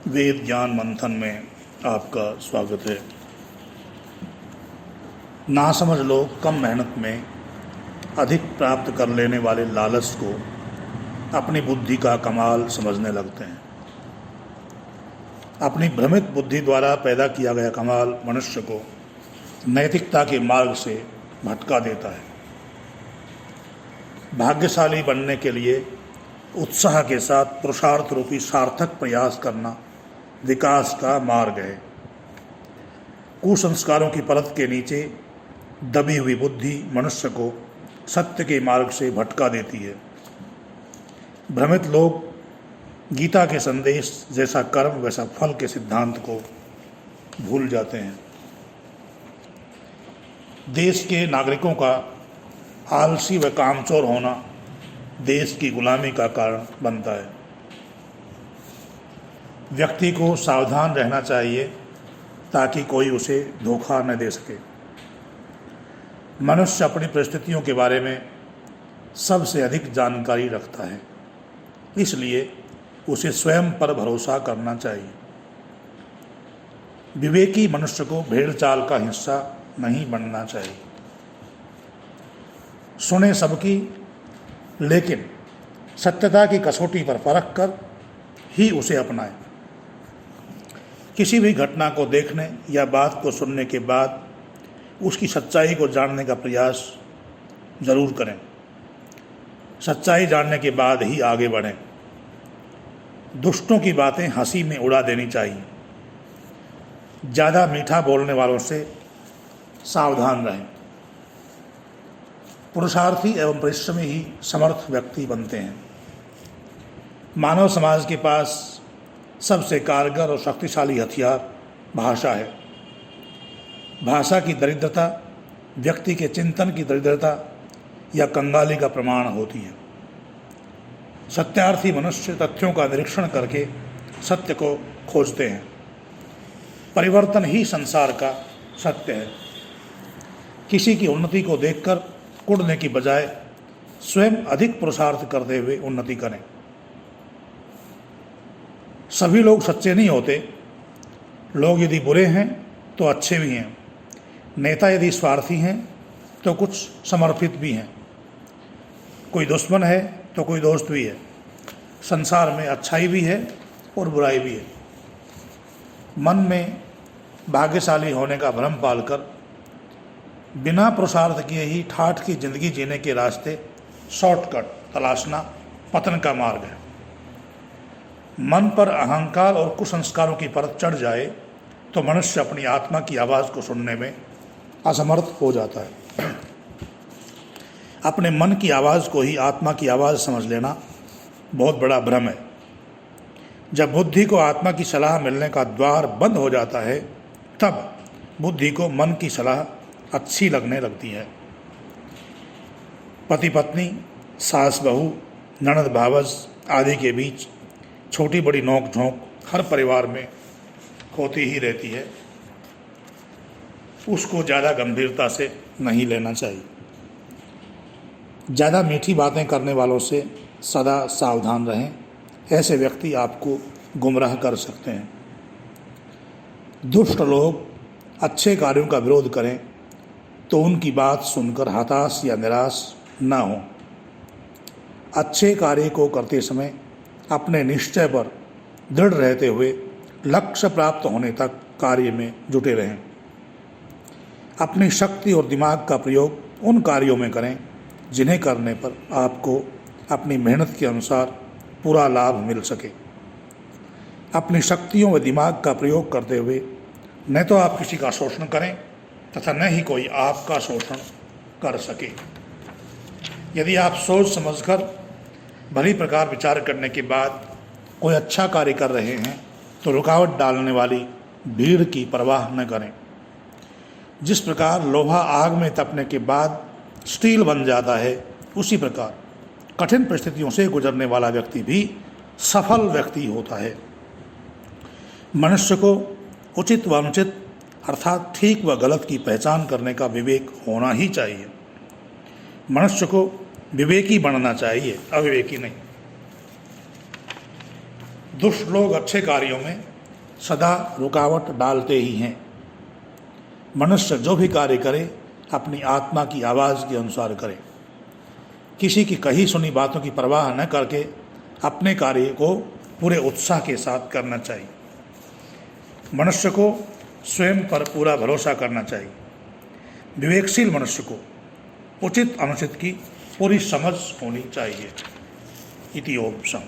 वेद ज्ञान मंथन में आपका स्वागत है। नासमझ लोग कम मेहनत में अधिक प्राप्त कर लेने वाले लालच को अपनी बुद्धि का कमाल समझने लगते हैं। अपनी भ्रमित बुद्धि द्वारा पैदा किया गया कमाल मनुष्य को नैतिकता के मार्ग से भटका देता है। भाग्यशाली बनने के लिए उत्साह के साथ पुरुषार्थ रूपी सार्थक प्रयास करना विकास का मार्ग है। कुसंस्कारों की परत के नीचे दबी हुई बुद्धि मनुष्य को सत्य के मार्ग से भटका देती है। भ्रमित लोग गीता के संदेश जैसा कर्म वैसा फल के सिद्धांत को भूल जाते हैं। देश के नागरिकों का आलसी व कामचोर होना देश की गुलामी का कारण बनता है। व्यक्ति को सावधान रहना चाहिए ताकि कोई उसे धोखा न दे सके। मनुष्य अपनी परिस्थितियों के बारे में सबसे अधिक जानकारी रखता है, इसलिए उसे स्वयं पर भरोसा करना चाहिए। विवेकी मनुष्य को भेड़ चाल का हिस्सा नहीं बनना चाहिए। सुने सबकी, लेकिन सत्यता की कसौटी पर परख कर ही उसे अपनाएं। किसी भी घटना को देखने या बात को सुनने के बाद उसकी सच्चाई को जानने का प्रयास जरूर करें। सच्चाई जानने के बाद ही आगे बढ़ें। दुष्टों की बातें हंसी में उड़ा देनी चाहिए। ज़्यादा मीठा बोलने वालों से सावधान रहें। पुरुषार्थी एवं परिश्रमी ही समर्थ व्यक्ति बनते हैं। मानव समाज के पास सबसे कारगर और शक्तिशाली हथियार भाषा है। भाषा की दरिद्रता व्यक्ति के चिंतन की दरिद्रता या कंगाली का प्रमाण होती है। सत्यार्थी मनुष्य तथ्यों का निरीक्षण करके सत्य को खोजते हैं। परिवर्तन ही संसार का सत्य है। किसी की उन्नति को देखकर कुढ़ने की बजाय स्वयं अधिक पुरुषार्थ करते हुए उन्नति करें। सभी लोग सच्चे नहीं होते। लोग यदि बुरे हैं तो अच्छे भी हैं। नेता यदि स्वार्थी हैं तो कुछ समर्पित भी हैं। कोई दुश्मन है तो कोई दोस्त भी है। संसार में अच्छाई भी है और बुराई भी है। मन में भाग्यशाली होने का भ्रम पालकर बिना पुरुषार्थ किए ही ठाठ की जिंदगी जीने के रास्ते शॉर्टकट तलाशना पतन का मार्ग है। मन पर अहंकार और कुसंस्कारों की परत चढ़ जाए तो मनुष्य अपनी आत्मा की आवाज़ को सुनने में असमर्थ हो जाता है। अपने मन की आवाज़ को ही आत्मा की आवाज़ समझ लेना बहुत बड़ा भ्रम है। जब बुद्धि को आत्मा की सलाह मिलने का द्वार बंद हो जाता है तब बुद्धि को मन की सलाह अच्छी लगने लगती है। पति पत्नी, सास बहू, ननद भावज आदि के बीच छोटी बड़ी नोक झोंक हर परिवार में होती ही रहती है। उसको ज़्यादा गंभीरता से नहीं लेना चाहिए। ज़्यादा मीठी बातें करने वालों से सदा सावधान रहें। ऐसे व्यक्ति आपको गुमराह कर सकते हैं। दुष्ट लोग अच्छे कार्यों का विरोध करें तो उनकी बात सुनकर हताश या निराश न हो। अच्छे कार्य को करते समय अपने निश्चय पर दृढ़ रहते हुए लक्ष्य प्राप्त होने तक कार्य में जुटे रहें। अपनी शक्ति और दिमाग का प्रयोग उन कार्यों में करें जिन्हें करने पर आपको अपनी मेहनत के अनुसार पूरा लाभ मिल सके। अपनी शक्तियों व दिमाग का प्रयोग करते हुए न तो आप किसी का शोषण करें तथा न ही कोई आपका शोषण कर सके। यदि आप सोच समझकर भली प्रकार विचार करने के बाद कोई अच्छा कार्य कर रहे हैं तो रुकावट डालने वाली भीड़ की परवाह न करें। जिस प्रकार लोहा आग में तपने के बाद स्टील बन जाता है, उसी प्रकार कठिन परिस्थितियों से गुजरने वाला व्यक्ति भी सफल व्यक्ति होता है। मनुष्य को उचित व अनुचित अर्थात ठीक व गलत की पहचान करने का विवेक होना ही चाहिए। मनुष्य को विवेकी बनना चाहिए, अविवेकी नहीं। दुष्ट लोग अच्छे कार्यों में सदा रुकावट डालते ही हैं। मनुष्य जो भी कार्य करे अपनी आत्मा की आवाज़ के अनुसार करे। किसी की कही सुनी बातों की परवाह न करके अपने कार्य को पूरे उत्साह के साथ करना चाहिए। मनुष्य को स्वयं पर पूरा भरोसा करना चाहिए। विवेकशील मनुष्य को उचित अनुचित की पूरी समझ होनी चाहिए। इति ओम शम।